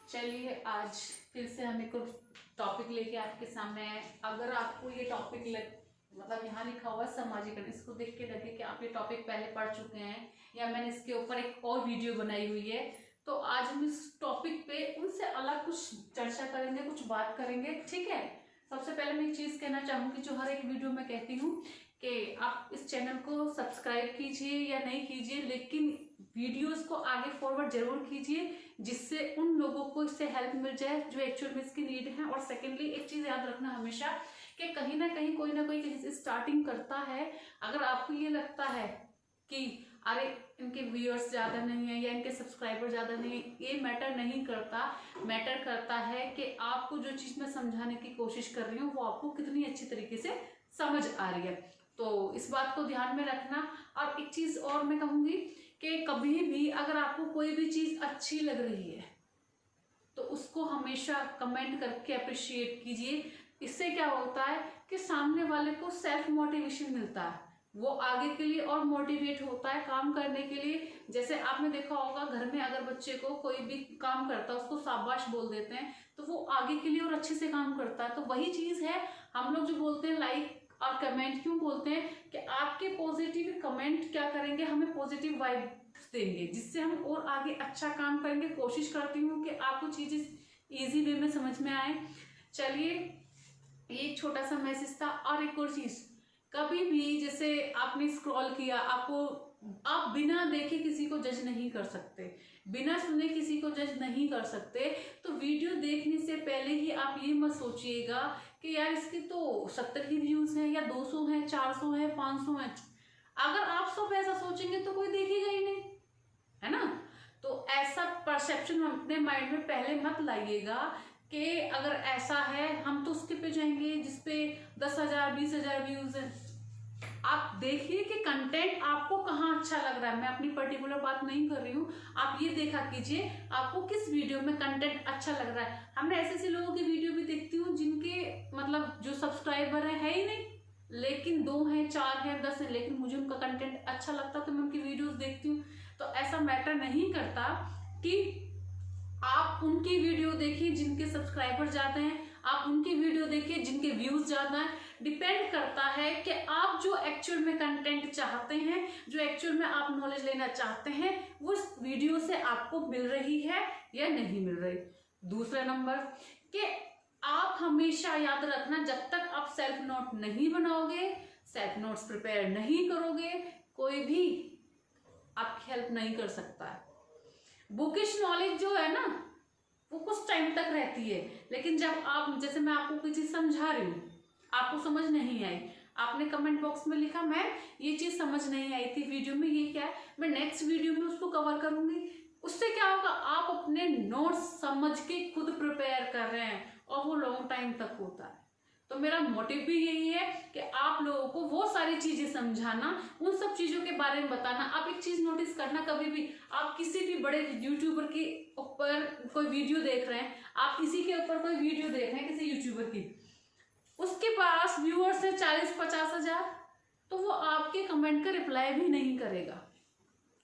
चलिए आज फिर से हम एक टॉपिक लेके आपके सामने आए। अगर आपको ये टॉपिक मतलब यहाँ लिखा हुआ है समाजीकरण, इसको देख के लगे कि आप ये टॉपिक पहले पढ़ चुके हैं या मैंने इसके ऊपर एक और वीडियो बनाई हुई है, तो आज हम इस टॉपिक पे उनसे अलग कुछ चर्चा करेंगे, कुछ बात करेंगे। ठीक है। सबसे पहले मैं एक चीज कहना चाहूंगी जो हर एक वीडियो में कहती हूँ कि आप इस चैनल को सब्सक्राइब कीजिए या नहीं कीजिए, लेकिन वीडियोस को आगे फॉरवर्ड जरूर कीजिए जिससे उन लोगों को इससे हेल्प मिल जाए जो एक्चुअल में इसकी नीड है। और सेकेंडली एक चीज याद रखना हमेशा कि कहीं ना कहीं कोई ना कोई कहीं से स्टार्टिंग करता है। अगर आपको ये लगता है कि अरे इनके व्यूअर्स ज़्यादा नहीं है या इनके सब्सक्राइबर ज़्यादा नहीं है, ये मैटर नहीं करता। मैटर करता है कि आपको जो चीज़ मैं समझाने की कोशिश कर रही हूँ वो आपको कितनी अच्छी तरीके से समझ आ रही है। तो इस बात को ध्यान में रखना। और एक चीज़ और मैं कहूँगी कि कभी भी अगर आपको कोई भी चीज़ अच्छी लग रही है तो उसको हमेशा कमेंट करके अप्रिशिएट कीजिए। इससे क्या होता है कि सामने वाले को सेल्फ मोटिवेशन मिलता है, वो आगे के लिए और मोटिवेट होता है काम करने के लिए। जैसे आपने देखा होगा घर में अगर बच्चे को कोई भी काम करता है उसको शाबाश बोल देते हैं तो वो आगे के लिए और अच्छे से काम करता है। तो वही चीज़ है, हम लोग जो बोलते हैं लाइक और कमेंट क्यों बोलते हैं कि आपके पॉजिटिव कमेंट क्या करेंगे, हमें पॉजिटिव वाइब देंगे जिससे हम और आगे अच्छा काम करेंगे। कोशिश करती हूँ कि आपको चीज़ें इजी वे में समझ में आए। चलिए एक छोटा सा मैसेज था। और एक और चीज़, कभी भी जैसे आपने स्क्रॉल किया, आप बिना देखे किसी को जज नहीं कर सकते, बिना सुने किसी को जज नहीं कर सकते। तो वीडियो देखने से पहले ही आप ये मत सोचिएगा कि यार इसकी तो 70 ही व्यूज हैं या 200 हैं, 400 हैं, 500 हैं। अगर आप सब ऐसा सोचेंगे तो कोई देखेगा ही नहीं, है ना। तो ऐसा परसेप्शन अपने माइंड में पहले मत लाइएगा कि अगर ऐसा है हम तो उसके पे जाएंगे जिसपे 10,000 20,000 व्यूज हैं। आप देखिए कि कंटेंट आपको कहाँ अच्छा लग रहा है। मैं अपनी पर्टिकुलर बात नहीं कर रही हूँ, आप ये देखा कीजिए आपको किस वीडियो में कंटेंट अच्छा लग रहा है। हमने ऐसे ऐसे लोगों की वीडियो भी देखती हूँ जिनके मतलब जो सब्सक्राइबर है ही नहीं, लेकिन 2 हैं, 4 हैं, 10 हैं, लेकिन मुझे उनका कंटेंट अच्छा लगता तो मैं उनकी वीडियोस देखती हूँ। तो ऐसा मैटर नहीं करता कि आप उनकी वीडियो देखिए जिनके सब्सक्राइबर ज्यादा हैं, आप उनकी वीडियो देखिए जिनके व्यूज ज्यादा हैं। डिपेंड करता है कि आप जो एक्चुअल में कंटेंट चाहते हैं, जो एक्चुअल में आप नॉलेज लेना चाहते हैं, वो उस वीडियो से आपको मिल रही है या नहीं मिल रही। दूसरा नंबर कि आप हमेशा याद रखना, जब तक आप सेल्फ नोट नहीं बनाओगे, सेल्फ नोट्स प्रिपेयर नहीं करोगे, कोई भी आपकी हेल्प नहीं कर सकता है। बुकिश नॉलेज जो है ना वो कुछ टाइम तक रहती है, लेकिन जब आप, जैसे मैं आपको कोई चीज समझा रही हूँ, आपको समझ नहीं आई, आपने कमेंट बॉक्स में लिखा मैम ये चीज समझ नहीं आई थी वीडियो में, ये क्या है, मैं नेक्स्ट वीडियो में उसको कवर करूंगी। उससे क्या होगा, आप अपने नोट्स समझ के खुद प्रिपेयर कर रहे हैं और वो लॉन्ग टाइम तक होता है। तो मेरा मोटिव भी यही है कि आप लोगों को वो सारी चीजें समझाना, उन सब चीजों के बारे में बताना। आप एक चीज नोटिस करना, कभी भी आप किसी भी बड़े यूट्यूबर के ऊपर कोई वीडियो देख रहे हैं, आप किसी के ऊपर कोई वीडियो देख रहे हैं किसी यूट्यूबर की, उसके पास व्यूअर्स है 40-50 हजार, तो वो आपके कमेंट का रिप्लाई भी नहीं करेगा,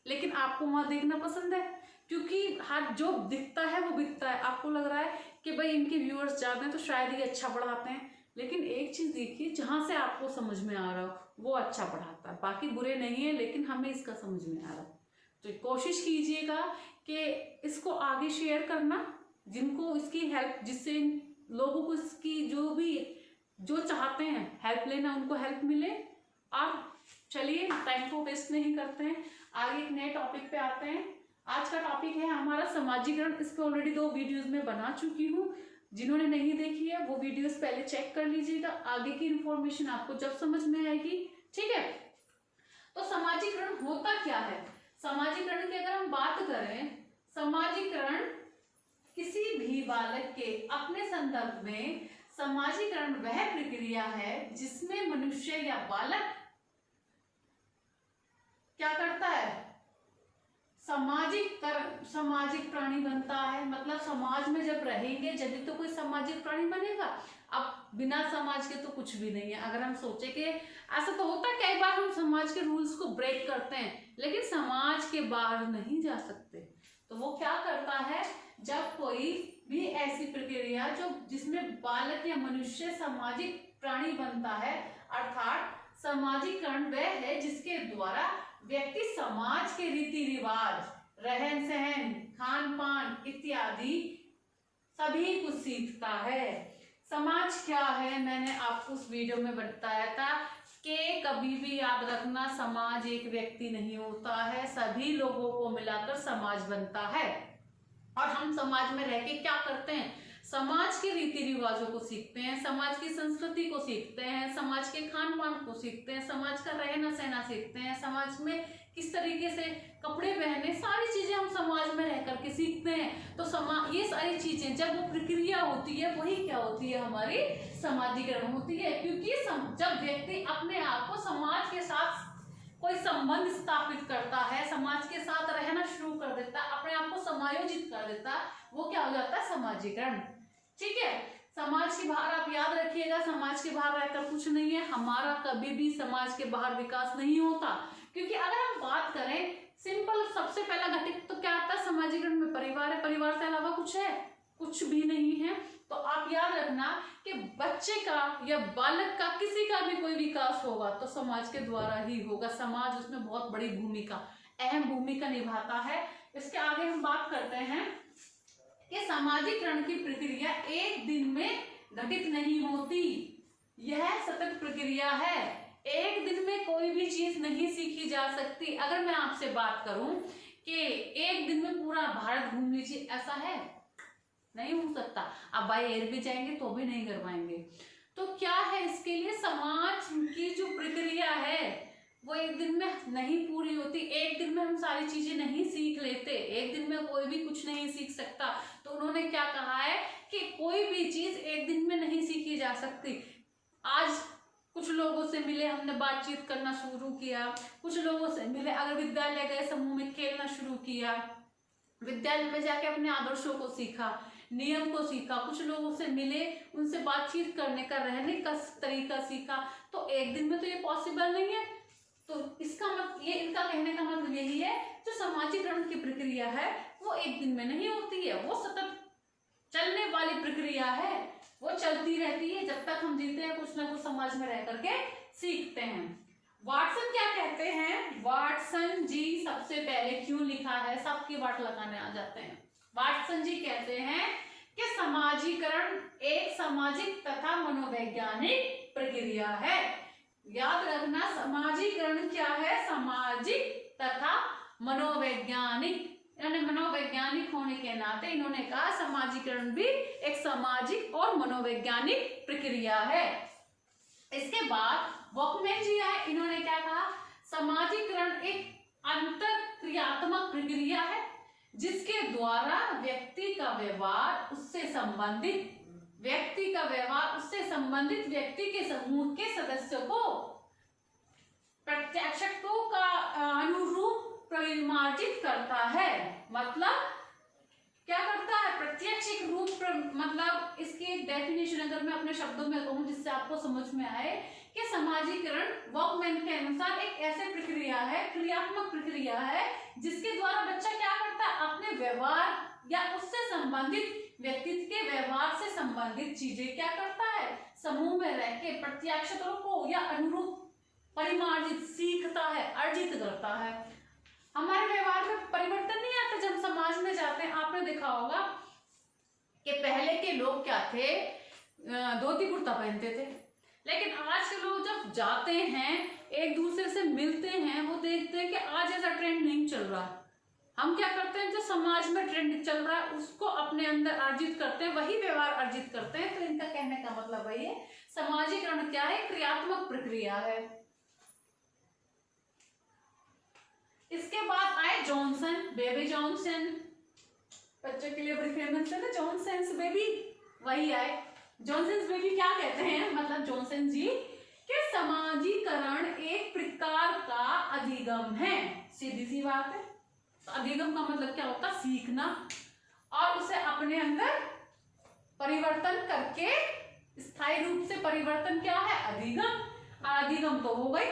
लेकिन आपको वहां देखना पसंद है क्योंकि हाथ जो दिखता है वो बिकता है। आपको लग रहा है कि भाई इनके व्यूअर्स ज्यादा हैं तो शायद ये अच्छा पढ़ाते हैं, लेकिन एक चीज देखिए, जहां से आपको समझ में आ रहा हो वो अच्छा पढ़ाता है, बाकी बुरे नहीं है, लेकिन हमें इसका समझ में आ रहा है। तो कोशिश कीजिएगा कि इसको आगे शेयर करना, जिनको इसकी हेल्प, जिससे लोगों को इसकी जो चाहते हैं हेल्प लेना, उनको हेल्प मिले। और चलिए टाइम को वेस्ट नहीं करते हैं, आगे एक नए टॉपिक पे आते हैं। आज का टॉपिक है हमारा समाजीकरण। इस पे ऑलरेडी 2 वीडियोस में बना चुकी हूँ, जिन्होंने नहीं देखी है वो वीडियोस पहले चेक कर लीजिएगा, आगे की इंफॉर्मेशन आपको जब समझ में आएगी। ठीक है। तो समाजीकरण होता क्या है, समाजीकरण की अगर हम बात करें, समाजीकरण किसी भी बालक के अपने संदर्भ में समाजीकरण वह प्रक्रिया है जिसमें मनुष्य या बालक क्या करता है, सामाजिक प्राणी बनता है। मतलब समाज में जब रहेंगे जब तो कोई सामाजिक प्राणी बनेगा, अब बिना समाज के तो कुछ भी नहीं है। अगर हम सोचे कि ऐसा तो होता है कई बार हम समाज के रूल्स को ब्रेक करते हैं, लेकिन समाज के बाहर नहीं जा सकते, तो वो क्या करता है, जब कोई भी ऐसी प्रक्रिया जो जिसमें बालक या मनुष्य सामाजिक प्राणी बनता है, अर्थात सामाजिकरण वह है जिसके द्वारा व्यक्ति समाज के रीति रिवाज, रहन सहन, खान पान इत्यादि सभी कुछ सीखता है। समाज क्या है, मैंने आपको उस वीडियो में बताया था कि कभी भी याद रखना, समाज एक व्यक्ति नहीं होता है, सभी लोगों को मिलाकर समाज बनता है। और हम समाज में रह के क्या करते हैं, समाज के रीति रिवाजों को सीखते हैं, समाज की संस्कृति को सीखते हैं, समाज के खान पान को सीखते हैं, समाज का रहना सहना सीखते हैं, समाज में किस तरीके से कपड़े पहने, सारी चीजें हम समाज में रह करके सीखते हैं। तो समाज, ये सारी चीजें जब वो प्रक्रिया होती है वही क्या होती है, हमारी समाजीकरण होती है। क्योंकि जब व्यक्ति अपने आप को समाज के साथ कोई संबंध स्थापित करता है, समाज के साथ रहना शुरू कर देता है, अपने आप को समायोजित कर देता है, वो क्या हो जाता है, समाजीकरण। ठीक है, समाज के बाहर आप याद रखिएगा, समाज के बाहर रहकर कुछ नहीं है, हमारा कभी भी समाज के बाहर विकास नहीं होता। क्योंकि अगर हम बात करें सिंपल, सबसे पहला घटक तो क्या आता है समाजीकरण में, परिवार है, परिवार से अलावा कुछ है, कुछ भी नहीं है। तो आप याद रखना कि बच्चे का या बालक का किसी का भी कोई विकास होगा तो समाज के द्वारा ही होगा। समाज उसमें बहुत बड़ी भूमिका, अहम भूमिका निभाता है। इसके आगे हम बात करते हैं कि सामाजिकरण की प्रक्रिया एक दिन में घटित नहीं होती, यह सतत प्रक्रिया है। एक दिन में कोई भी चीज नहीं सीखी जा सकती। अगर मैं आपसे बात करूं कि एक दिन में पूरा भारत घूम लीजिए, ऐसा है, नहीं हो सकता। आप बाय एयर भी जाएंगे तो भी नहीं कर पाएंगे। तो क्या है, इसके लिए समाज की जो प्रक्रिया है वो एक दिन में नहीं पूरी होती। एक दिन में हम सारी चीजें नहीं सीख लेते, एक दिन में कोई भी कुछ नहीं सीख सकता। तो उन्होंने क्या कहा है कि कोई भी चीज एक दिन में नहीं सीखी जा सकती। आज कुछ लोगों से मिले, हमने बातचीत करना शुरू किया, कुछ लोगों से मिले, अगर विद्यालय गए, समूह में खेलना शुरू किया, विद्यालय में जाके अपने आदर्शों को सीखा, नियम को सीखा, कुछ लोगों से मिले, उनसे बातचीत करने का, रहने का तरीका सीखा, तो एक दिन में तो ये पॉसिबल नहीं है। तो इसका मतलब, ये इनका कहने का मतलब यही है, जो सामाजिकरण की प्रक्रिया है वो एक दिन में नहीं होती है, वो सतत चलने वाली प्रक्रिया है, वो चलती रहती है। जब तक हम जीते हैं कुछ ना कुछ समाज में रह करके सीखते हैं। वाटसन क्या कहते हैं, वाटसन जी सबसे पहले क्यों लिखा है, सबकी वाट लगाने आ जाते हैं। वाटसन जी कहते हैं कि समाजीकरण एक सामाजिक तथा मनोवैज्ञानिक प्रक्रिया है। याद रखना, समाजीकरण क्या है, सामाजिक तथा मनोवैज्ञानिक। इन्होंने मनोवैज्ञानिक होने के नाते इन्होंने कहा समाजीकरण भी एक सामाजिक और मनोवैज्ञानिक प्रक्रिया है। इसके बाद वॉकमैन जी आए, इन्होंने क्या कहा, समाजीकरण एक अंतरक्रियात्मक प्रक्रिया है जिसके द्वारा व्यक्ति का व्यवहार उससे संबंधित व्यक्ति के समूह के सदस्यों को प्रत्यक्षों का अनुरूप परिमार्जित करता है। मतलब क्या करता है, प्रत्यक्ष रूप, मतलब इसकी एक डेफिनेशन अगर मैं अपने शब्दों में कहूं जिससे आपको समझ में आए कि समाजीकरण वॉकमैन के अनुसार एक ऐसे प्रक्रिया है, क्रियात्मक प्रक्रिया है जिसके द्वारा बच्चा क्या करता है, अपने व्यवहार या उससे संबंधित व्यक्ति के व्यवहार से संबंधित चीजें क्या करता है, समूह में रह के प्रत्याक्षतों को या अनुरूप परिमार्जित सीखता है, अर्जित करता है। हमारे व्यवहार में परिवर्तन नहीं आता जब समाज में जाते हैं। आपने देखा होगा कि पहले के लोग क्या थे, धोती कुर्ता पहनते थे, लेकिन आज के लोग जब जाते हैं, एक दूसरे से मिलते हैं, वो देखते हैं कि आज ऐसा ट्रेंड नहीं चल रहा। हम क्या करते हैं, जो समाज में ट्रेंड चल रहा है उसको अपने अंदर अर्जित करते हैं, वही व्यवहार अर्जित करते हैं। तो इनका कहने का मतलब वही है, समाजीकरण क्या है, क्रियात्मक प्रक्रिया है। इसके बाद आए जॉनसन, बेबी जॉनसन, बच्चों के लिए बड़ी फेमस है ना जॉनसन्स बेबी, वही आए। जॉनसन्स बेबी क्या कहते हैं, मतलब जॉनसन जी कि समाजीकरण एक प्रकार का अधिगम है। सीधी सी बात है, तो अधिगम का मतलब क्या होता है, सीखना, और उसे अपने अंदर परिवर्तन करके स्थायी रूप से परिवर्तन क्या है, अधिगम। अधिगम तो हो गई,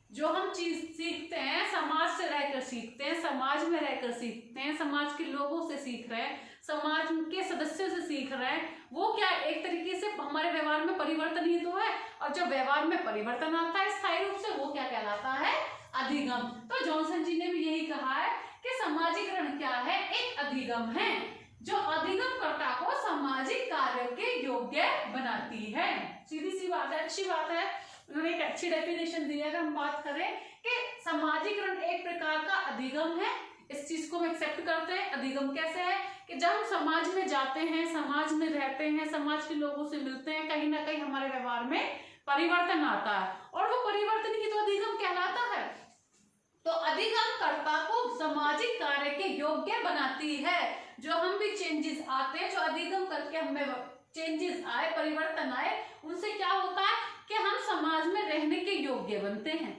जो हम चीज सीखते हैं समाज से रहकर सीखते हैं, समाज में रहकर सीखते हैं, समाज के लोगों से सीख रहे हैं, समाज के सदस्यों से सीख रहे हैं, वो क्या एक तरीके से हमारे व्यवहार में परिवर्तन ही तो है। और जब व्यवहार में परिवर्तन आता है स्थायी रूप से, वो क्या कहलाता है? अधिगम। तो जॉनसन जी ने भी यही कहा है कि समाजीकरण क्या है? एक अधिगम है जो अधिगमकर्ता को सामाजिक कार्य के योग्य बनाती है। सीधी सी बात है, अच्छी बात है। उन्होंने एक अच्छी डेफिनेशन दी है। अगर हम बात करें कि समाजीकरण एक प्रकार का अधिगम है, इस चीज को हम एक्सेप्ट करते हैं। अधिगम कैसे है कि जब हम समाज में जाते हैं, समाज में रहते हैं, समाज के लोगों से मिलते हैं, कहीं ना कहीं हमारे व्यवहार में परिवर्तन आता है और वो परिवर्तन ही तो अधिगम कहलाता है। तो अधिगमकर्ता को सामाजिक कार्य के योग्य बनाती है। जो हम भी चेंजेस आते हैं, जो अधिगम करके हमें चेंजेस आए, परिवर्तन आए, उनसे क्या होता है कि हम समाज में रहने के योग्य बनते हैं।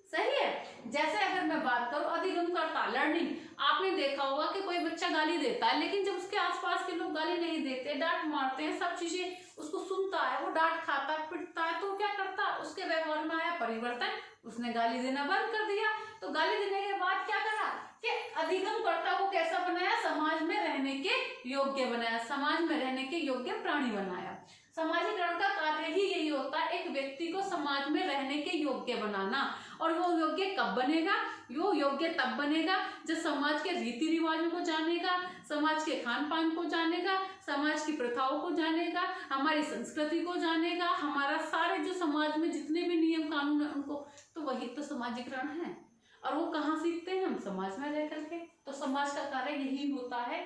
सही है। जैसे अगर मैं बात करूं अधिगमकर्ता लर्निंग, आपने देखा होगा कि कोई बच्चा गाली देता है, लेकिन जब उसके आसपास के लोग गाली नहीं देते, डांट मारते हैं, सब चीजें उसको सुनता है, वो डांट खाता है, पिटता है, तो क्या करता है? उसके व्यवहार में आया परिवर्तन, उसने गाली देना बंद कर दिया। तो गाली देने के बाद क्या करा कि अधिगमकर्ता को कैसा बनाया? समाज में रहने के योग्य बनाया, समाज में रहने के योग्य प्राणी बनाया। समाजीकरण का कार्य ही यही होता है, एक व्यक्ति को समाज में रहने के योग्य बनाना। और वो योग्य कब बनेगा? वो योग्य तब बनेगा जब समाज के रीति रिवाजों को जानेगा, समाज के खान पान को जानेगा, समाज की प्रथाओं को जानेगा, हमारी संस्कृति को जानेगा, हमारा सारे जो समाज में जितने भी नियम कानून है उनको, तो वही तो समाजीकरण है। और वो कहाँ सीखते हैं? हम समाज में रह करके। तो समाज का कार्य यही होता है।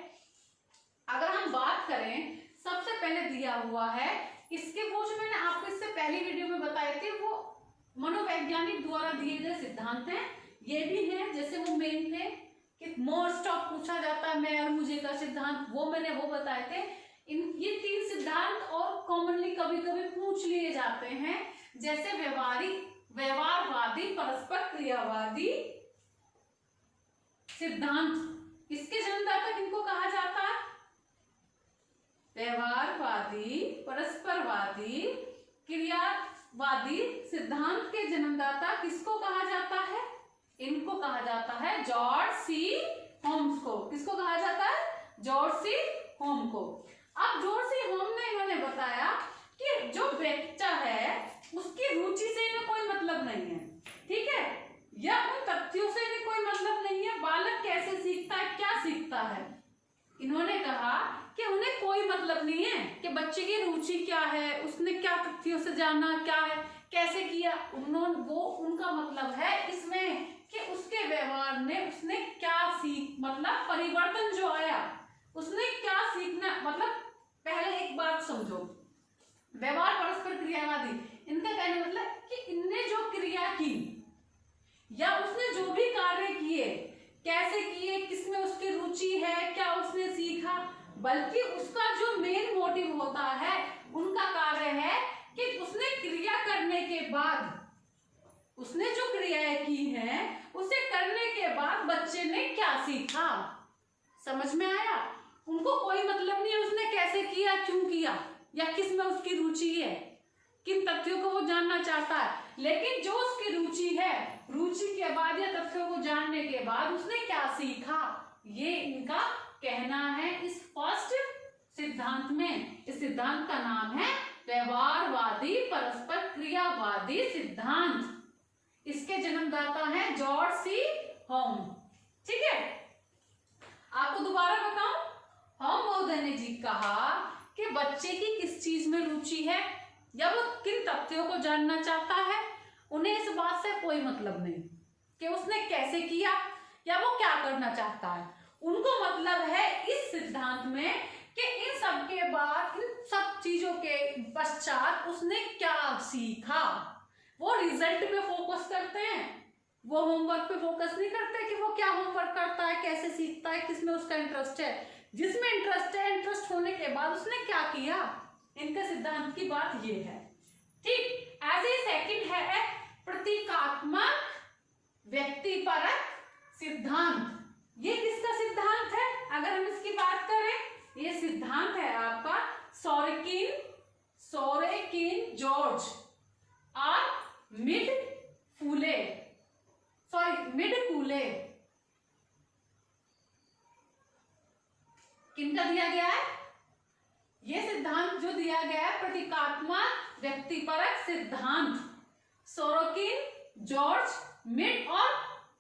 अगर हम बात करें, सबसे पहले दिया हुआ है इसके, वो जो मैंने आपको इससे पहली वीडियो में बताए थे, वो मनोवैज्ञानिक द्वारा दिए गए सिद्धांत हैं। ये भी हैं, जैसे वो मेन थे कि मोस्ट ऑफ पूछा जाता है मैं और मुझे का सिद्धांत, वो मैंने वो बताए थे। ये 3 सिद्धांत और कॉमनली कभी कभी पूछ लिए जाते हैं, जैसे व्यवहारवादी परस्पर क्रियावादी सिद्धांत। इसके जन्मदाता किनको कहा जाता है? व्यवहारवादी परस्परवादी क्रियावादी सिद्धांत के जन्मदाता किसको कहा जाता है? इनको कहा जाता है जॉर्ज सी होम्स को। किसको कहा जाता है? जॉर्ज सी होम को। अब जॉर्ज सी होम ने इन्होंने बताया कि जो बच्चा है उसकी रुचि से इन्हें कोई मतलब नहीं है, ठीक है, या उन तथ्यों से इन्हें कोई मतलब नहीं है, बालक कैसे सीखता है, क्या सीखता है। इन्होंने कहा कि उन्हें कोई मतलब नहीं है कि बच्चे की रुचि क्या है, उसने क्या तथ्यों से जाना, क्या है, कैसे किया। उनका मतलब है इसमें कि उसके व्यवहार ने उसने क्या मतलब परिवर्तन जो आया, उसने क्या सीखना। मतलब पहले एक बात समझो, व्यवहार परस्पर क्रियावादी, इनका कहने मतलब कि इनने जो क्रिया की या उसने जो भी कार्य किए, कैसे किए, किसमें उसकी रुचि है, क्या उसने सीखा, बल्कि उसका जो मेन मोटिव होता है, उनका कार्य है कि उसने क्रिया करने के बाद, उसने जो क्रियाएं की हैं, उसे करने के बाद बच्चे ने क्या सीखा। समझ में आया? उनको कोई मतलब नहीं है उसने कैसे किया, क्यों किया, या किस में उसकी रुचि है, किन तथ्यों को वो जानना चाहता है। लेकिन जो उसकी रुचि है, रुचि के बाद या तथ्यों को जानने के बाद उसने क्या सीखा, ये इनका कहना है इस फर्स्ट सिद्धांत में। इस सिद्धांत का नाम है व्यवहारवादी परस्पर क्रियावादी सिद्धांत। इसके जन्मदाता हैं जॉर्ज सी होम। ठीक है, आपको दोबारा बताऊं, होम महोदय ने जी कहा कि बच्चे की किस चीज में रुचि है या वो किन तथ्यों को जानना चाहता है, उन्हें इस बात से कोई मतलब नहीं कि उसने कैसे किया या वो क्या करना चाहता है। उनको मतलब है इस सिद्धांत में कि इन सब के बाद, इन सब चीजों के पश्चात उसने क्या सीखा। वो रिजल्ट पे फोकस करते हैं, वो होमवर्क पे फोकस नहीं करते कि वो क्या होमवर्क करता है, कैसे सीखता है, किसमें उसका इंटरेस्ट है। जिसमें इंटरेस्ट है, इंटरेस्ट होने के बाद उसने क्या किया, इनके सिद्धांत की बात ये है। ठीक, ऐसे सेकंड है प्रतीकात्मक व्यक्तिपरक सिद्धांत। ये किसका सिद्धांत है? अगर हम इसकी बात करें, ये सिद्धांत है आपका सोरेकिन जॉर्ज और मिड फूले किनका दिया गया है? ये सिद्धांत जो दिया गया है प्रतीकात्मक व्यक्तिपरक सिद्धांत, सोरोकिन, जॉर्ज मिड और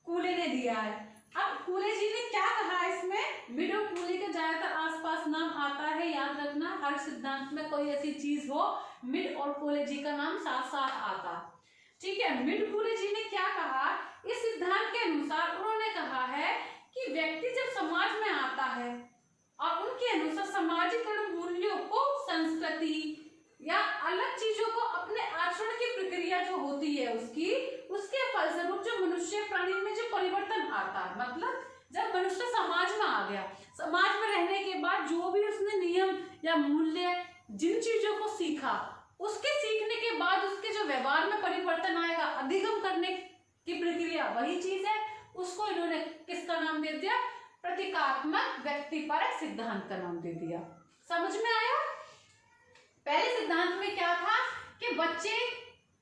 कूले ने दिया है। अब कूले जी ने क्या कहा है इसमें? मिड और कूले के ज्यादातर आसपास नाम आता है, याद रखना हर सिद्धांत में कोई ऐसी चीज हो मिड और कूले जी का नाम साथ साथ आता। ठीक है, मिड कूले जी ने क्या कहा? इस सिद्धांत के अनुसार उन्होंने कहा है कि व्यक्ति जब समाज में आता है और उनके अनुसार सामाजिक मूल्यों को, संस्कृति या अलग चीजों को अपने आचरण की प्रक्रिया जो होती है उसके फलस्वरूप जो मनुष्य प्राणी में जो परिवर्तन आता है, मतलब जब मनुष्य समाज में आ गया, समाज में रहने के बाद जो भी उसने नियम या मूल्य जिन चीजों को सीखा, उसके सीखने के बाद उसके जो व्यवहार में परिवर्तन आएगा, अधिगम करने की प्रक्रिया वही चीज है, उसको इन्होंने किसका नाम दे दिया? प्रतीकात्मक व्यक्तिपरक सिद्धांत का नाम दे दिया। समझ में आया? पहले सिद्धांत में क्या था कि बच्चे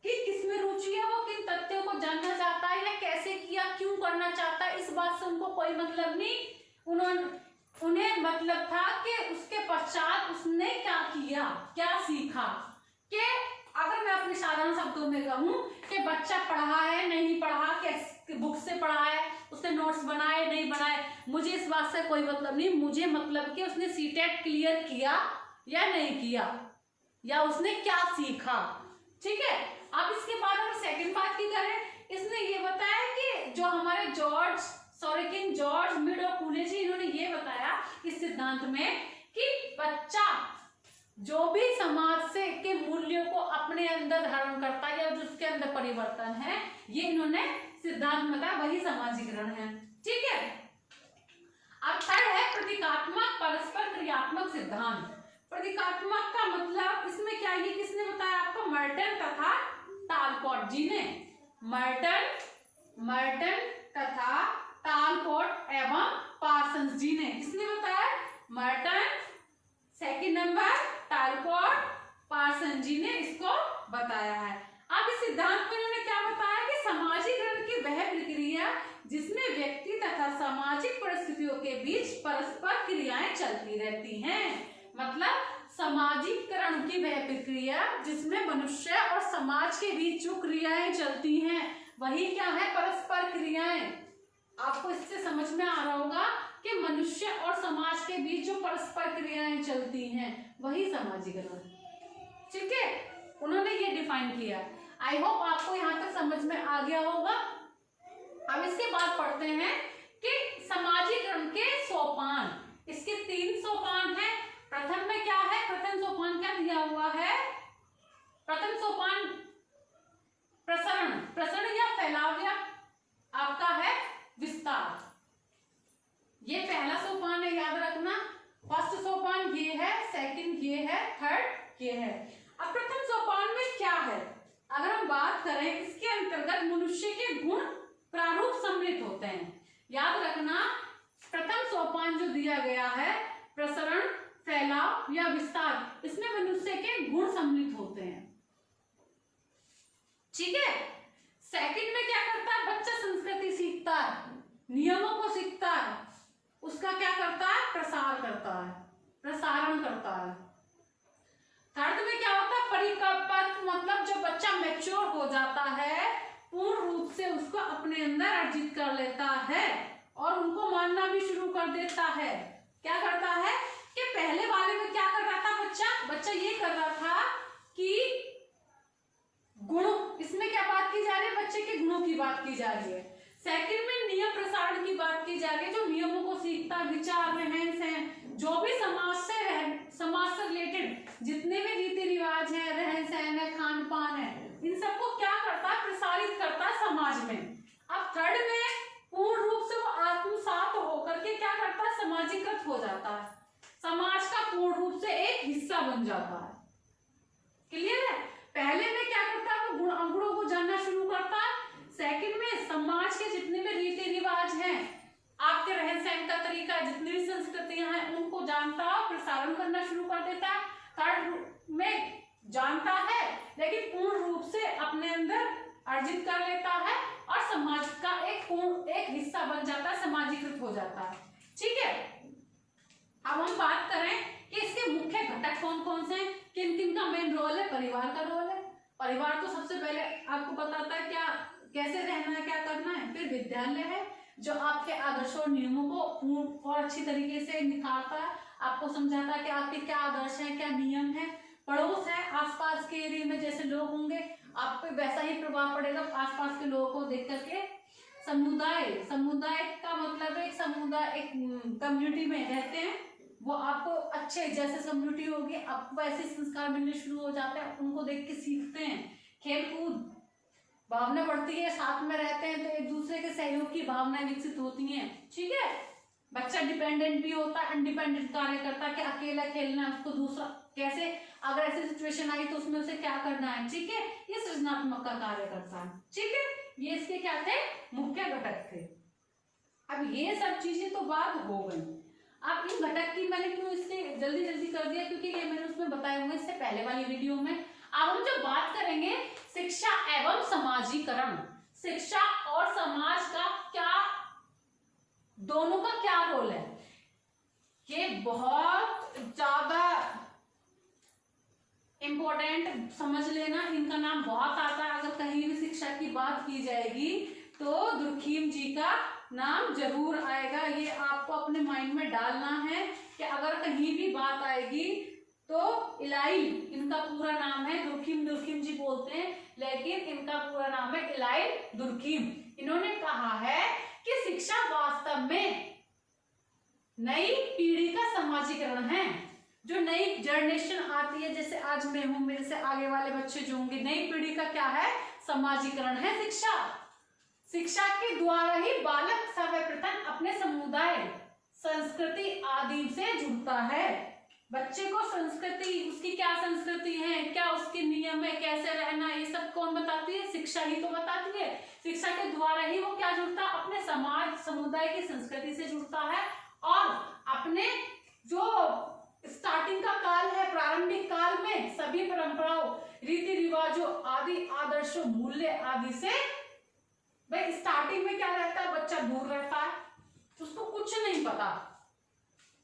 की किसमें रुचि है, वो किन तथ्यों को जानना चाहता है या कैसे किया, क्यों करना चाहता है, इस बात से उनको कोई मतलब नहीं। उन्हें मतलब था कि उसके पश्चात उसने क्या किया, क्या सीखा। कि अगर मैं अपने साधारण शब्दों में कहूं कि बच्चा पढ़ा है नहीं पढ़ा, कैसे बुक से पढ़ा है, उसने नोट्स बनाए नहीं बनाए, मुझे इस बात से कोई मतलब नहीं। मुझे मतलब कि उसने सीटेट क्लियर किया या नहीं किया, या उसने क्या सीखा। ठीक है, अब इसके बाद अगर सेकंड बात की करें, इसने ये बताया कि जो हमारे जॉर्ज सोरोकिन, जॉर्ज मिड और कूले जी, इन्होंने ये बताया इस सिद्धांत में कि बच्चा जो भी समाज से के मूल्यों को अपने अंदर धारण करता है या जो उसके अंदर परिवर्तन है, ये इन्होंने सिद्धांत में बताया, वही समाजीकरण है। ठीक है, अब थर्ड है प्रतीकात्मक परस्पर क्रियात्मक सिद्धांत। प्रतीकात्मक का मतलब इसमें क्या, ये किसने बताया आपको? मर्टन तथा टालपोट जी ने। मर्टन तथा टालपोट एवं पार्सन्स जी ने किसने बताया? मर्टन, सेकंड नंबर टालपोट, पार्सन जी ने इसको बताया है। अब इस सिद्धांत में इन्होंने क्या बताया कि सामाजिकरण की वह प्रक्रिया जिसमें व्यक्ति तथा सामाजिक परिस्थितियों के बीच परस्पर क्रियाएं चलती रहती हैं। मतलब सामाजिकरण की वह प्रक्रिया जिसमें मनुष्य और समाज के बीच जो क्रियाएं चलती हैं, वही क्या है? परस्पर क्रियाएं। आपको इससे समझ में आ रहा होगा कि मनुष्य और समाज के बीच जो परस्पर क्रियाएं चलती हैं, वही सामाजिकरण। ठीक है, उन्होंने ये डिफाइन किया। आई होप आपको यहाँ तक समझ में आ गया होगा। अब इसके बाद पढ़ते हैं कि सामाजिकरण के सोपान। इसके 3 सोपान हैं। प्रथम में क्या है? प्रथम सोपान क्या दिया हुआ है? प्रथम सोपान प्रसरण या फैलाव या आपका है विस्तार। ये पहला सोपान है, याद रखना। फर्स्ट सोपान ये है, सेकंड ये है, थर्ड ये है। अब प्रथम सोपान में क्या है? अगर हम बात करें, इसके अंतर्गत मनुष्य के गुण प्रारूप सम्मिलित होते हैं। याद रखना, प्रथम सोपान जो दिया गया है प्रसरण, फैलाव या विस्तार, इसमें मनुष्य के गुण सम्मिलित होते हैं। ठीक है, सेकंड में क्या करता है? बच्चा संस्कृति सीखता है, नियमों को सीखता है, उसका क्या करता है? प्रसार करता है, प्रसारण करता है। थर्ड में क्या होता है? परिपक्व, मतलब जब बच्चा मैच्योर हो जाता है, पूर्ण रूप से उसको अपने अंदर अर्जित कर लेता है और उनको मानना भी शुरू कर देता है। क्या करता है कि पहले वाले में क्या कर रहा था बच्चा ये कर रहा था कि गुणों, इसमें क्या बात की जा रही है? बच्चे के गुणों की बात की जा रही है। सेकंड में नियम प्रसारण की बात की जा रही है, जो नियमों को सीखता, विचार, रहन सहन, जो भी समाज से रिलेटेड जितने भी रीति रिवाज है, रहन सहन है, खान पान है, इन सबको क्या करता है? प्रसारित करता है समाज में। अब थर्ड में पूर्ण रूप से वो आत्मसात होकर के क्या करता है? समाजीकृत हो जाता है, समाज का पूर्ण रूप से एक हिस्सा बन जाता है। क्लियर है? पहले में क्या करता है? वो अवगुणों को जानना शुरू करता है। सेकंड में समाज के जितने भी रीति रिवाज हैं, आपके रहन सहन का तरीका, जितनी भी संस्कृतियां हैं, उनको जानता है, प्रसारण करना शुरू कर देता है। थर्ड में जानता है लेकिन पूर्ण रूप से अपने अंदर अर्जित कर लेता है और समाज का एक हिस्सा बन जाता है, समाजीकृत हो जाता है। ठीक है, अब हम बात करें कि इसके मुख्य घटक कौन कौन से हैं, किन किन का मेन रोल है। परिवार का रोल है। परिवार तो सबसे पहले आपको बताता है क्या कैसे रहना है, क्या करना है। फिर विद्यालय है जो आपके आदर्शों और नियमों को पूर्ण और अच्छी तरीके से निखारता है, आपको समझाता है कि आपके क्या आदर्श हैं, क्या नियम है। पड़ोस है, आसपास के एरिया में जैसे लोग होंगे आप पे वैसा ही प्रभाव पड़ेगा आसपास के लोगों को देख करके। समुदाय, समुदाय का मतलब है समुदाय एक कम्युनिटी में रहते हैं, वो आपको अच्छे जैसे कम्युनिटी होगी आपको वैसे संस्कार मिलने शुरू हो जाते हैं, उनको देख के सीखते हैं। खेल कूद भावना बढ़ती है, साथ में रहते हैं तो एक दूसरे के सहयोग की भावनाएं विकसित होती हैं। ठीक है, बच्चा डिपेंडेंट भी होता है, इंडिपेंडेंट कार्य करता है कि अकेला खेलना है, उसको दूसरा कैसे, अगर ऐसी सिचुएशन आई तो उसमें उसे क्या करना है। ठीक है, ये सृजनात्मक का कार्य करता है। ठीक है, ये इसके क्या थे, मुख्य घटक थे। अब ये सब चीजें तो बात हो गई। अब इन घटक की मैंने क्यों इसलिए जल्दी जल्दी कर दिया, क्योंकि ये मैंने उसमें बताए हुए इससे पहले वाली वीडियो में। अब हम जो बात करेंगे शिक्षा एवं समाजीकरण, शिक्षा और समाज का क्या, दोनों का क्या रोल है, ये बहुत ज्यादा इंपॉर्टेंट समझ लेना। इनका नाम बहुत आता है, अगर कहीं भी शिक्षा की बात की जाएगी तो दुर्खीम जी का नाम जरूर आएगा। ये आपको अपने माइंड में डालना है कि अगर कहीं भी बात आएगी तो इलाइल, इनका पूरा नाम है दुर्खीम, दुर्खीम जी बोलते हैं लेकिन इनका पूरा नाम है इलाइल दुर्खीम। इन्होंने कहा है कि शिक्षा वास्तव में नई पीढ़ी का समाजीकरण है। जो नई जनरेशन आती है, जैसे आज मैं हूं, मेरे से आगे वाले बच्चे जो होंगे, नई पीढ़ी का क्या है, समाजीकरण है शिक्षा। शिक्षा के द्वारा ही बालक सर्वप्रथम अपने समुदाय, संस्कृति आदि से जुड़ता है। बच्चे को संस्कृति, उसकी क्या संस्कृति है, क्या उसके नियम है, कैसे रहना, ये सब कौन बताती है, शिक्षा ही तो बताती है। शिक्षा के द्वारा ही वो क्या जुड़ता है, अपने समाज समुदाय की संस्कृति से जुड़ता है और अपने जो स्टार्टिंग का काल है, प्रारंभिक काल में सभी परंपराओं, रीति रिवाजों आदि, आदर्शों, मूल्य आदि से भाई स्टार्टिंग में क्या रहता है, बच्चा दूर रहता है, उसको कुछ नहीं पता।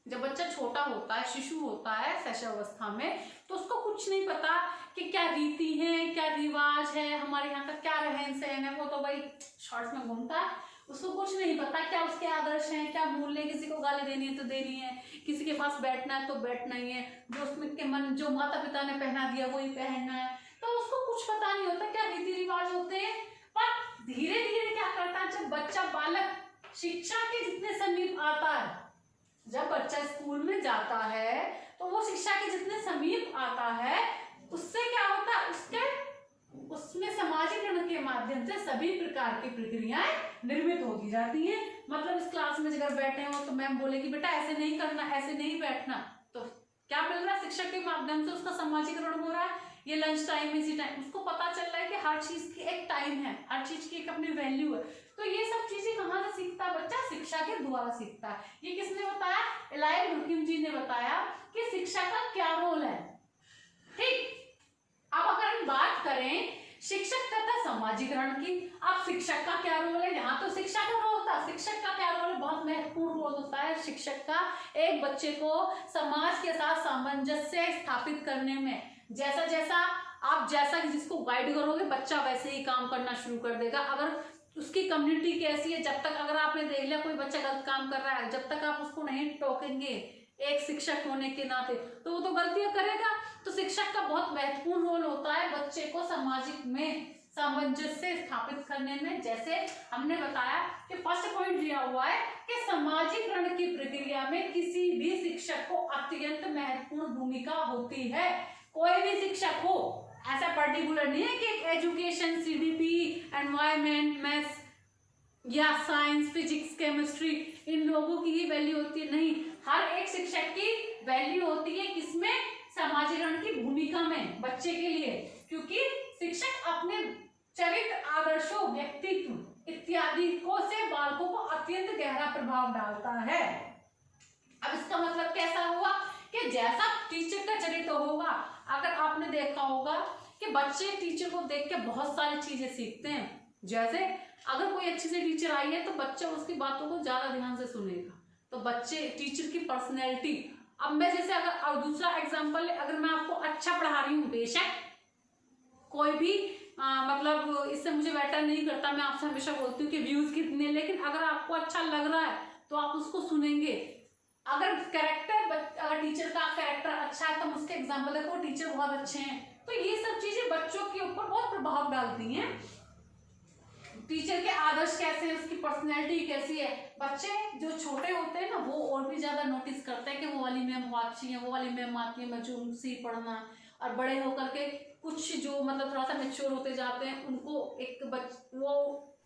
जब बच्चा छोटा होता है, शिशु होता है शैशवावस्था में, तो उसको कुछ नहीं पता कि क्या रीति है, क्या रिवाज है, हमारे यहाँ का क्या रहन सहन है, वो तो भाई शॉर्ट्स में घूमता है, उसको कुछ नहीं पता क्या उसके आदर्श हैं, क्या मूल्य, किसी को गाली देनी है तो देनी है, किसी के पास बैठना है तो बैठना ही है, जो उसमें के मन, जो माता पिता ने पहना दिया वही पहनना है, तो उसको कुछ पता नहीं होता क्या रीति रिवाज होते हैं। पर धीरे धीरे क्या करता है, जब बच्चा बालक शिक्षा के जितने समीप आता है, जब बच्चा स्कूल में जाता है तो वो शिक्षा के जितने समीप आता है, उससे क्या होता है, उसमें समाजीकरण के माध्यम से सभी प्रकार की प्रक्रियाएं निर्मित होती जाती हैं। मतलब इस क्लास में अगर बैठे हो तो मैम बोलेगी बेटा ऐसे नहीं करना, ऐसे नहीं बैठना, तो क्या मिल रहा है, शिक्षा के माध्यम से उसका समाजीकरण हो रहा है। ये लंच टाइम, इसी टाइम उसको पता चल रहा है कि हर चीज की एक टाइम है, हर चीज की एक अपनी वैल्यू है। तो ये सब चीजें कहाँ से सीखता है बच्चा, शिक्षा के द्वारा सीखता है। ये किसने बताया, इलाइल दुर्खीम जी ने बताया कि शिक्षा का क्या रोल है। ठीक, अब अगर हम बात करें शिक्षक तथा समाजीकरण की, अब शिक्षक का क्या रोल है, यहाँ तो शिक्षा का रोल था, शिक्षक का क्या रोल है, बहुत महत्वपूर्ण रोल होता है शिक्षक का, एक बच्चे को समाज के साथ सामंजस्य स्थापित करने में। जैसा जैसा आप जैसा जिसको गाइड करोगे बच्चा वैसे ही काम करना शुरू कर देगा। अगर उसकी कम्युनिटी कैसी है, जब तक अगर आपने देख लिया कोई बच्चा गलत काम कर रहा है, जब तक आप उसको नहीं टोकेंगे एक शिक्षक होने के नाते, तो वो तो गलतियां करेगा। तो शिक्षक का बहुत महत्वपूर्ण रोल होता है बच्चे को सामाजिक में सामंजस्य स्थापित करने में। जैसे हमने बताया कि फर्स्ट पॉइंट दिया हुआ है कि समाजीकरण की प्रक्रिया में किसी भी शिक्षक को अत्यंत महत्वपूर्ण भूमिका होती है। कोई भी शिक्षक हो, ऐसा पर्टिकुलर नहीं है कि एजुकेशन, सीडीपी, एनवायरमेंट, मैथ्स या साइंस, फिजिक्स, केमिस्ट्री, इन लोगों की ही वैल्यू होती है, नहीं, हर एक शिक्षक की वैल्यू होती है किसमें, समाजीकरण की भूमिका में बच्चे के लिए। क्योंकि शिक्षक अपने चरित्र, आदर्शों, व्यक्तित्व इत्यादि को से बालकों को अत्यंत गहरा प्रभाव डालता है। अब इसका मतलब कैसा हुआ कि जैसा टीचर का चरित्र होगा, अगर आपने देखा होगा कि बच्चे टीचर को देख के बहुत सारी चीजें सीखते हैं। जैसे अगर कोई अच्छी सी टीचर आई है तो बच्चा उसकी बातों को ज्यादा ध्यान से सुनेगा, तो बच्चे टीचर की पर्सनैलिटी अब मैं जैसे अगर और दूसरा एग्जांपल, अगर मैं आपको अच्छा पढ़ा रही हूँ, बेशक कोई भी मतलब इससे मुझे बेटर नहीं करता, मैं आपसे हमेशा बोलती हूँ कि व्यूज कितने, लेकिन अगर आपको अच्छा लग रहा है तो आप उसको सुनेंगे। अगर कैरेक्टर, अगर टीचर का कैरेक्टर अच्छा है तो उसके एग्जाम्पल देखो टीचर बहुत अच्छे हैं, तो ये सब चीजें बच्चों के ऊपर बहुत प्रभाव डालती हैं। टीचर के आदर्श कैसे हैं, उसकी पर्सनैलिटी कैसी है। बच्चे जो छोटे होते हैं ना वो और भी ज्यादा नोटिस करते हैं कि वो वाली मैम अच्छी है, वो वाली मैम आती है, मैं जो उनसे ही पढ़ना। और बड़े होकर के कुछ जो मतलब थोड़ा सा मेच्योर होते जाते हैं, उनको एक वो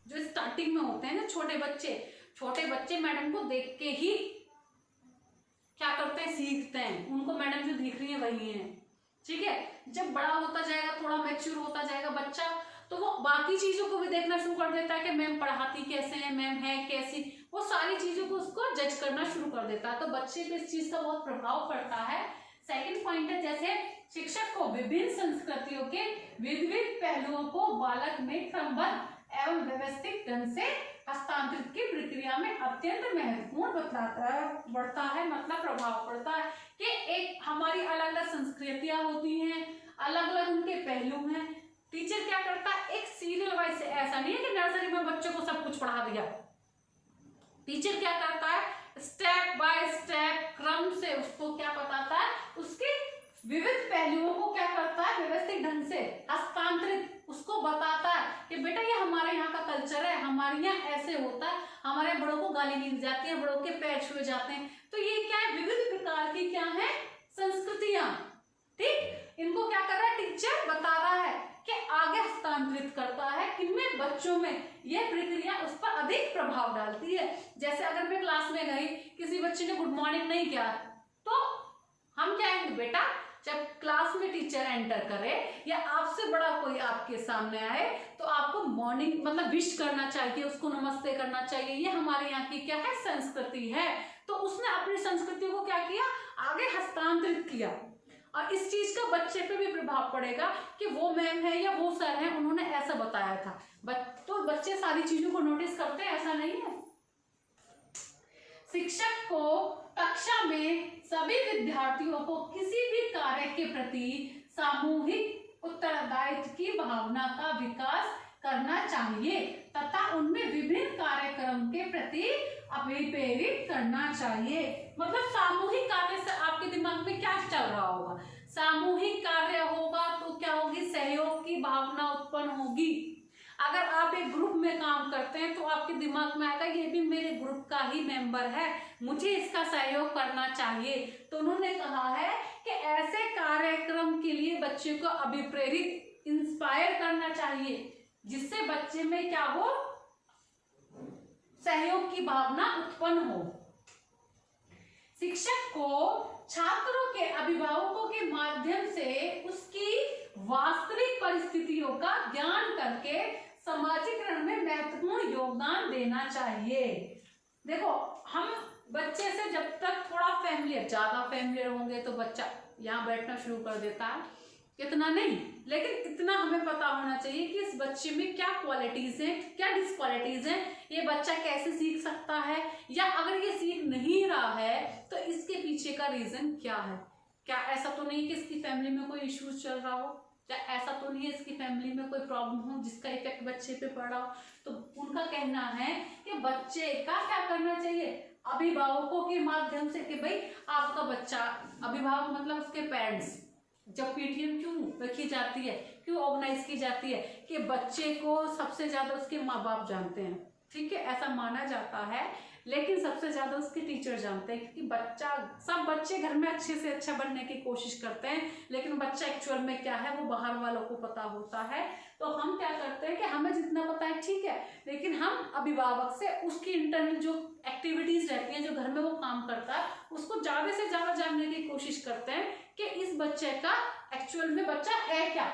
जो स्टार्टिंग में होते हैं ना छोटे बच्चे मैडम को देख के ही क्या करते हैं, सीखते हैं। उनको मैडम जो दिख रही है वही है, ठीक है। जब बड़ा होता जाएगा, थोड़ा मैच्योर होता जाएगा बच्चा, तो वो बाकी चीजों को भी देखना शुरू कर देता है कि मैम पढ़ाती कैसे हैं, मैम है कैसी, वो सारी चीजों को उसको जज करना शुरू कर देता है। तो बच्चे पे इस चीज का बहुत प्रभाव पड़ता है। सेकंड पॉइंट है, जैसे शिक्षक को विभिन्न संस्कृतियों के विविध पहलुओं को बालक में क्रमबद्ध एवं व्यवस्थित ढंग से हस्तांतरित की प्रक्रिया में अत्यंत महत्वपूर्ण बढ़ता है, मतलब प्रभाव पड़ता है कि एक हमारी अलग अलग संस्कृतियां होती हैं, अलग अलग उनके पहलू हैं। टीचर क्या करता है, एक सीरियल वाइज से, ऐसा नहीं है कि नर्सरी में बच्चों को सब कुछ पढ़ा दिया। टीचर क्या करता है, स्टेप बाय स्टेप क्रम से उसको क्या बताता है, उसके विविध पहलुओं को क्या करता है, व्यवस्थित ढंग से हस्तांतरित उसको बताता है कि बेटा ये हमारे यहाँ का कल्चर है, हमारे यहाँ ऐसे होता है, हमारे बड़ों को गाली दी जाती है, बड़ों के पैर छुए जाते हैं। तो ये क्या है, विविध प्रकार की क्या है, संस्कृतियां, ठीक। इनको क्या कर रहा है, टीचर बता रहा है कि आगे हस्तांतरित करता है, किनमें, बच्चों में। यह प्रक्रिया उस पर अधिक प्रभाव डालती है। जैसे अगर मैं क्लास में गई, किसी बच्चे ने गुड मॉर्निंग नहीं किया, तो हम क्या कहेंगे, बेटा जब क्लास में टीचर एंटर करे या आपसे बड़ा कोई आपके सामने आए तो आपको मॉर्निंग मतलब विश करना चाहिए, उसको नमस्ते करना चाहिए। ये हमारे यहाँ की क्या है, संस्कृति है। तो उसने अपनी संस्कृति को क्या किया, आगे हस्तांतरित किया। और इस चीज का बच्चे पे भी प्रभाव पड़ेगा कि वो मैम है या वो सर है, उन्होंने ऐसा बताया था। तो बच्चे सारी चीजों को नोटिस करते हैं, ऐसा नहीं है। शिक्षक को कक्षा में सभी विद्यार्थियों को किसी भी कार्य के प्रति सामूहिक उत्तरदायित्व की भावना का विकास करना चाहिए तथा उनमें विभिन्न कार्यक्रम के प्रति अभिप्रेरित करना चाहिए। मतलब सामूहिक कार्य से आपके दिमाग में क्या चल रहा होगा, सामूहिक कार्य होगा तो क्या होगी, सहयोग की भावना उत्पन्न होगी। अगर आप एक ग्रुप में काम करते हैं तो आपके दिमाग में आएगा ये भी मेरे ग्रुप का ही मेंबर है, मुझे इसका सहयोग करना चाहिए। तो उन्होंने कहा है कि ऐसे कार्यक्रम के लिए बच्चे को अभिप्रेरित, इंस्पायर करना चाहिए, जिससे बच्चे में क्या हो, सहयोग की भावना उत्पन्न हो। शिक्षक को छात्रों के अभिभावकों के माध्यम से उसकी वास्तविक परिस्थितियों का ज्ञान करके समाजीकरण में महत्वपूर्ण योगदान देना चाहिए। देखो हम बच्चे से जब तक थोड़ा फैमिलियर, ज्यादा फैमिलियर होंगे तो बच्चा यहाँ बैठना शुरू कर देता है, इतना नहीं, लेकिन इतना हमें पता होना चाहिए कि इस बच्चे में क्या क्वालिटीज हैं, क्या डिसक्वालिटीज हैं, ये बच्चा कैसे सीख सकता है, या अगर ये सीख नहीं रहा है तो इसके पीछे का रीजन क्या है। क्या ऐसा तो नहीं कि इसकी फैमिली में कोई इश्यूज चल रहा हो, क्या ऐसा तो नहीं है इसकी फैमिली में कोई प्रॉब्लम हो जिसका इफेक्ट बच्चे पे पड़ा हो। तो उनका कहना है कि बच्चे का क्या करना चाहिए, अभिभावकों के माध्यम से, कि भाई आपका बच्चा, अभिभावक मतलब उसके पेरेंट्स, जब पीटीएम क्यों रखी जाती है, क्यों ऑर्गेनाइज की जाती है, कि बच्चे को सबसे ज्यादा उसके माँ बाप जानते हैं, ठीक है, ऐसा माना जाता है, लेकिन सबसे ज्यादा उसके टीचर जानते हैं, क्योंकि बच्चा, सब बच्चे घर में अच्छे से अच्छा बनने की कोशिश करते हैं, लेकिन बच्चा एक्चुअल में क्या है वो बाहर वालों को पता होता है। तो हम क्या करते हैं कि हमें जितना पता है ठीक है, लेकिन हम अभिभावक से उसकी इंटरनल जो एक्टिविटीज रहती हैं, जो घर में वो काम करता है, उसको ज्यादा से ज्यादा जानने की कोशिश करते हैं कि इस बच्चे का एक्चुअल में बच्चा है क्या,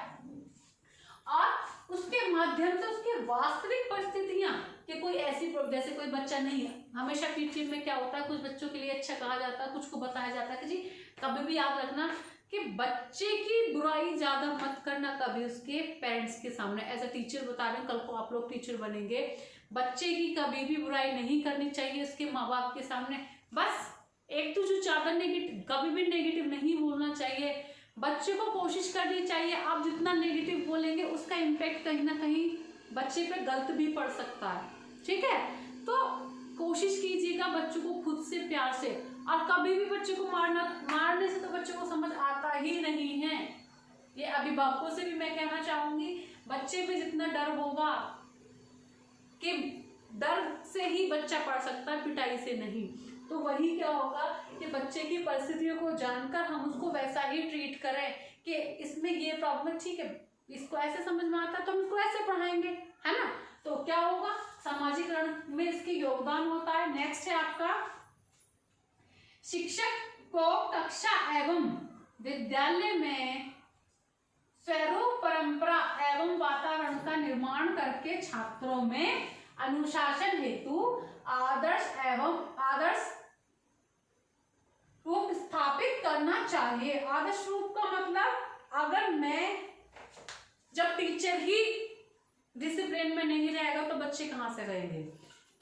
और उसके माध्यम से उसकी वास्तविक परिस्थितियां, कि कोई ऐसी, जैसे कोई बच्चा नहीं है, हमेशा पीटीएम में क्या होता है, कुछ बच्चों के लिए अच्छा कहा जाता है, कुछ को बताया जाता है कि जी कभी भी याद रखना कि बच्चे की बुराई ज्यादा मत करना कभी उसके पेरेंट्स के सामने। एज अ टीचर बता रहे हैं, कल को आप लोग टीचर बनेंगे, बच्चे की कभी भी बुराई नहीं करनी चाहिए उसके माँ बाप के सामने। बस एक तो जो ज्यादा नेगेटिव, कभी भी नेगेटिव नहीं बोलना चाहिए। बच्चे को कोशिश करनी चाहिए, आप जितना नेगेटिव बोलेंगे उसका इम्पैक्ट कहीं ना कहीं बच्चे पे गलत भी पड़ सकता है, ठीक है। तो कोशिश कीजिएगा बच्चों को खुद से प्यार से, और कभी भी बच्चे को मारने से तो बच्चों को समझ आता ही नहीं है। ये अभिभावकों से भी मैं कहना चाहूंगी, बच्चे पे जितना डर होगा, कि डर से ही बच्चा पढ़ सकता है, पिटाई से नहीं। तो वही क्या होगा कि बच्चे की परिस्थितियों को जानकर हम उसको वैसा ही ट्रीट करें कि इसमें ये प्रॉब्लम, ठीक है, इसको ऐसे समझ में आता है तो हम इसको ऐसे पढ़ाएंगे, है ना। तो क्या होगा, सामाजिकरण में इसके योगदान होता है। नेक्स्ट है आपका, शिक्षक को कक्षा एवं विद्यालय में स्वरूप, परंपरा एवं वातावरण का निर्माण करके छात्रों में अनुशासन हेतु आदर्श रूप स्थापित करना चाहिए। आदर्श रूप का मतलब, अगर मैं, जब टीचर ही डिसिप्लिन में नहीं रहेगा तो बच्चे कहाँ से रहेंगे।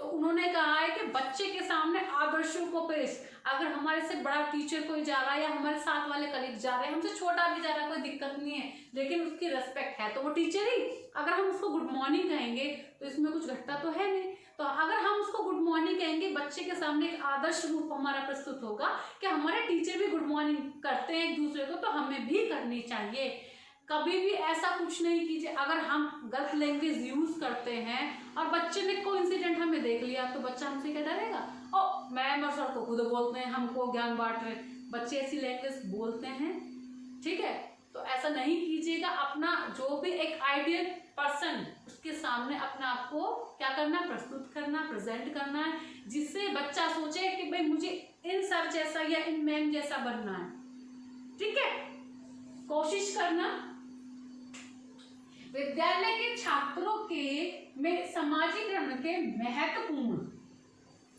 तो उन्होंने कहा है कि बच्चे के सामने आदर्शों को पेश, अगर हमारे से बड़ा टीचर कोई जा रहा है या हमारे साथ वाले कलीग जा रहे हैं, हमसे छोटा भी जा रहा है, कोई दिक्कत नहीं है, लेकिन उसकी रेस्पेक्ट है तो वो टीचर ही। अगर हम उसको गुड मॉर्निंग कहेंगे तो इसमें कुछ घटता तो है नहीं। तो अगर हम उसको गुड मॉर्निंग कहेंगे, बच्चे के सामने एक आदर्श रूप हमारा प्रस्तुत होगा कि हमारे टीचर भी गुड मॉर्निंग करते हैं एक दूसरे को, तो हमें भी करनी चाहिए। कभी भी ऐसा कुछ नहीं कीजिए, अगर हम गलत लैंग्वेज यूज करते हैं और बच्चे ने कोइंसिडेंट हमें देख लिया तो बच्चा हमसे क्या डरेगा, ओ मैम और सर तो खुद बोलते हैं हमको ज्ञान बांट रहे, बच्चे ऐसी लैंग्वेज बोलते हैं, ठीक है। तो ऐसा नहीं कीजिएगा। अपना जो भी एक आइडियल पर्सन, उसके सामने अपने आप को क्या करना, प्रस्तुत करना, प्रेजेंट करना है, जिससे बच्चा सोचे कि भाई मुझे इन सर जैसा या इन मैम जैसा बनना है, ठीक है। कोशिश करना। विद्यालय के छात्रों के में सामाजिकरण के महत्वपूर्ण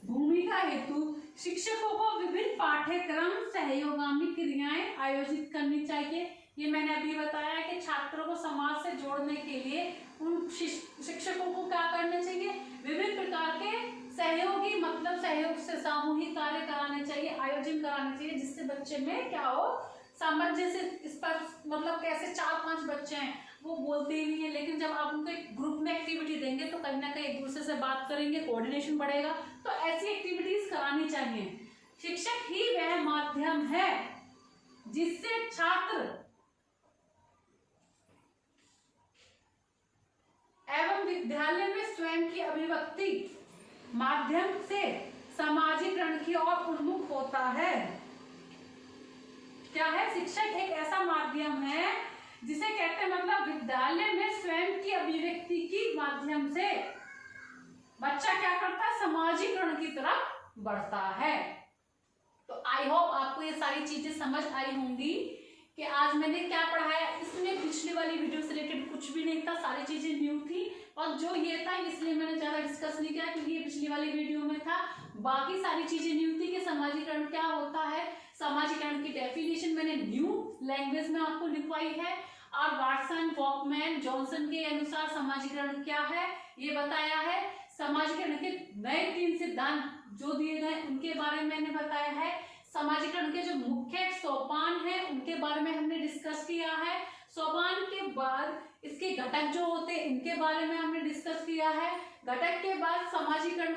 भूमिका हेतु शिक्षकों को विभिन्न पाठ्यक्रम सहयोगामी क्रियाएं आयोजित करनी चाहिए। ये मैंने अभी बताया कि छात्रों को समाज से जोड़ने के लिए उन शिक्षकों को क्या करना चाहिए, विभिन्न प्रकार के सहयोगी, मतलब सहयोग से सामूहिक कार्य कराने चाहिए, आयोजन कराने चाहिए, जिससे बच्चे में क्या हो, सामंजस्य। इस पर मतलब कैसे 4-5 बच्चे हैं वो बोलते ही नहीं है, लेकिन जब आप उनको एक ग्रुप में एक्टिविटी देंगे तो कहीं ना कहीं एक दूसरे से बात करेंगे, कोऑर्डिनेशन बढ़ेगा। तो ऐसी एक्टिविटीज करानी चाहिए। शिक्षक ही वह माध्यम है जिससे छात्र एवं विद्यालय में स्वयं की अभिव्यक्ति माध्यम से सामाजिकरण की ओर उन्मुख होता है। क्या है, शिक्षक एक ऐसा माध्यम है जिसे कहते हैं, मतलब विद्यालय में स्वयं की अभिव्यक्ति की माध्यम से बच्चा क्या करता है, सामाजिकरण की तरफ बढ़ता है। तो आई होप आपको ये सारी चीजें समझ आई होंगी कि आज मैंने क्या पढ़ाया। इसमें पिछली वाली वीडियो से रिलेटेड कुछ भी नहीं था, सारी चीजें न्यू थी, और जो ये था इसलिए मैंने ज्यादा डिस्कस नहीं किया क्योंकि ये पिछली वाली वीडियो में था। बाकी सारी चीजें न्यू थी कि सामाजिकरण क्या होता है, सामाजिकरण की डेफिनेशन मैंने न्यू लैंग्वेज में आपको लिखवाई है, और वाटसन, वॉकमैन, जॉनसन के अनुसार सामाजिकरण क्या है ये बताया है। सामाजिकरण के नए 3 सिद्धांत जो दिए गए उनके बारे में मैंने बताया है। सामाजिकरण के जो मुख्य सोपान है उनके बारे में हमने डिस्कस किया है। सोपान के बाद इसके घटक जो होते हैं इनके बारे में हमने डिस्कस किया है। घटक के बाद सामाजिकरण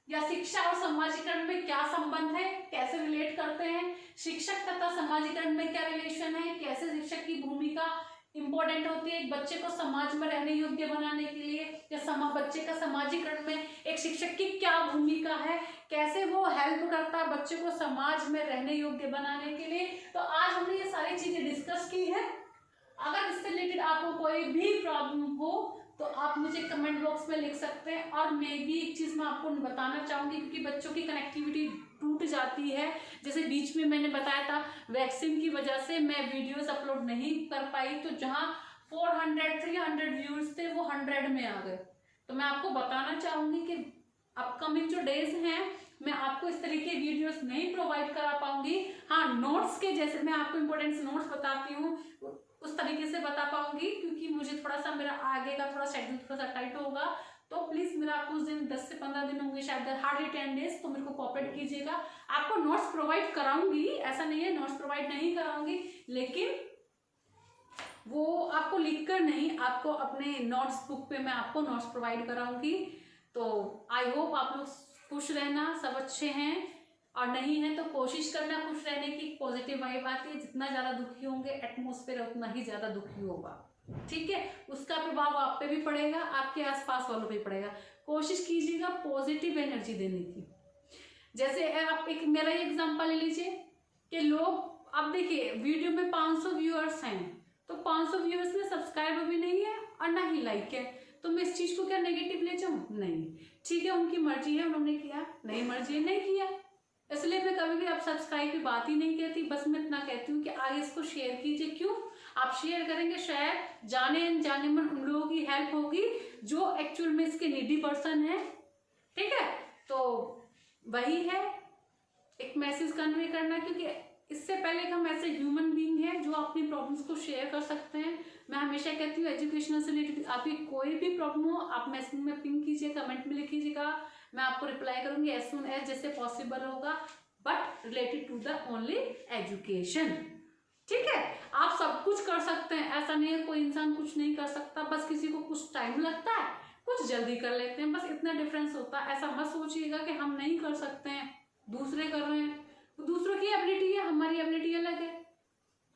या शिक्षा और सामाजिकरण में क्या संबंध है, कैसे रिलेट करते हैं, शिक्षक तथा सामाजिकरण में क्या रिलेशन है, कैसे शिक्षक की भूमिका इंपॉर्टेंट होती है एक बच्चे को समाज में रहने योग्य बनाने के लिए, या बच्चे का सामाजिकरण में एक शिक्षक की क्या भूमिका है, कैसे वो हेल्प करता है बच्चे को समाज में रहने योग्य बनाने के लिए। तो आज हमने ये सारी चीजें डिस्कस की है। अगर इससे रिलेटेड आपको कोई भी प्रॉब्लम हो तो आप मुझे कमेंट बॉक्स में लिख सकते हैं। और मैं भी एक चीज मैं आपको बताना चाहूंगी, क्योंकि बच्चों की कनेक्टिविटी टूट जाती है। जैसे बीच में मैंने बताया था वैक्सीन की वजह से मैं वीडियोस अपलोड नहीं कर पाई, तो जहां 400-300 व्यूज थे वो 100 में आ गए। तो मैं आपको बताना चाहूंगी कि अपकमिंग जो डेज हैं मैं आपको इस तरीके के वीडियोस नहीं प्रोवाइड करा पाऊंगी। हाँ, नोट्स के जैसे मैं आपको इंपॉर्टेंट नोट्स बताती हूँ उस तरीके से बता पाऊंगी, क्योंकि मुझे थोड़ा सा मेरा आगे का थोड़ा शेड्यूल थोड़ा सा टाइट होगा। तो प्लीज मेरा कुछ दिन 10 से 15 दिन होंगे, शायद हार्डली 10 डेज, तो मेरे को कोऑपरेट कीजिएगा। आपको नोट्स प्रोवाइड कराऊंगी, ऐसा नहीं है नोट्स प्रोवाइड नहीं कराऊंगी, लेकिन वो आपको लिखकर नहीं, आपको अपने नोट्स बुक पे मैं आपको नोट्स प्रोवाइड कराऊंगी। तो आई होप आप लोग खुश रहना, सब अच्छे हैं, और नहीं है तो कोशिश करना खुश रहने की। पॉजिटिव वाइब आती है, जितना ज्यादा दुखी होंगे एटमोस्फेयर उतना ही ज्यादा दुखी होगा, ठीक है। उसका प्रभाव आप पे भी पड़ेगा, आपके आसपास वालों पे भी पड़ेगा। कोशिश कीजिएगा पॉजिटिव एनर्जी देने की। जैसे आप एक मेरा ही एग्जांपल ले लीजिए कि लोग, अब देखिए वीडियो में 500 व्यूअर्स हैं, तो 500 व्यूअर्स में सब्सक्राइबर भी नहीं है और ना ही लाइक है, तो मैं इस चीज को क्या नेगेटिव ले जाऊं? नहीं, ठीक है, उनकी मर्जी है, उन्होंने किया, नहीं मर्जी है नहीं किया। इसलिए मैं कभी भी आप सब्सक्राइब की बात ही नहीं कहती, बस मैं इतना कहती हूँ कि आगे इसको शेयर कीजिए। क्यों? आप शेयर करेंगे, शायद जाने अनजाने में उन लोगों की हेल्प होगी जो एक्चुअल में इसके नीडी पर्सन है, ठीक है। तो वही है एक मैसेज कन्वे करना, क्योंकि इससे पहले हम ऐसे ह्यूमन बीइंग हैं जो अपनी प्रॉब्लम्स को शेयर कर सकते हैं। मैं हमेशा कहती हूँ एजुकेशनल से रिलेटेड आपकी कोई भी प्रॉब्लम हो, आप मैसेज में पिंग कीजिए, कमेंट में लिखिएगा, मैं आपको रिप्लाई करूंगी एज सून एज जैसे पॉसिबल होगा, but related to the only education, ठीक है। आप सब कुछ कर सकते हैं, ऐसा नहीं है कोई इंसान कुछ नहीं कर सकता, बस किसी को कुछ टाइम लगता है, कुछ जल्दी कर लेते हैं, बस इतना डिफरेंस होता है। ऐसा मत सोचिएगा कि हम नहीं कर सकते हैं, दूसरे कर रहे हैं, दूसरों की एबिलिटी है, हमारी एबिलिटी अलग है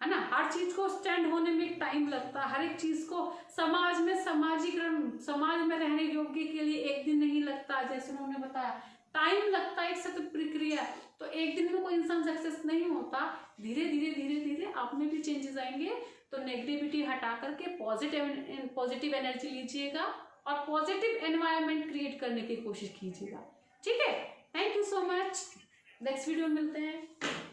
ना। हर चीज को स्टैंड होने में एक टाइम लगता है, हर एक चीज को समाज में समाजीकरण, समाज में रहने योग्य के लिए एक दिन नहीं लगता, जैसे उन्होंने बताया टाइम लगता है, एक सतत प्रक्रिया। तो एक दिन में कोई इंसान सक्सेस नहीं होता, धीरे धीरे धीरे धीरे आप में भी चेंजेस आएंगे। तो नेगेटिविटी हटा करके पॉजिटिव एनर्जी लीजिएगा और पॉजिटिव एनवायरनमेंट क्रिएट करने की कोशिश कीजिएगा, ठीक है। Thank you so much, next video में मिलते हैं।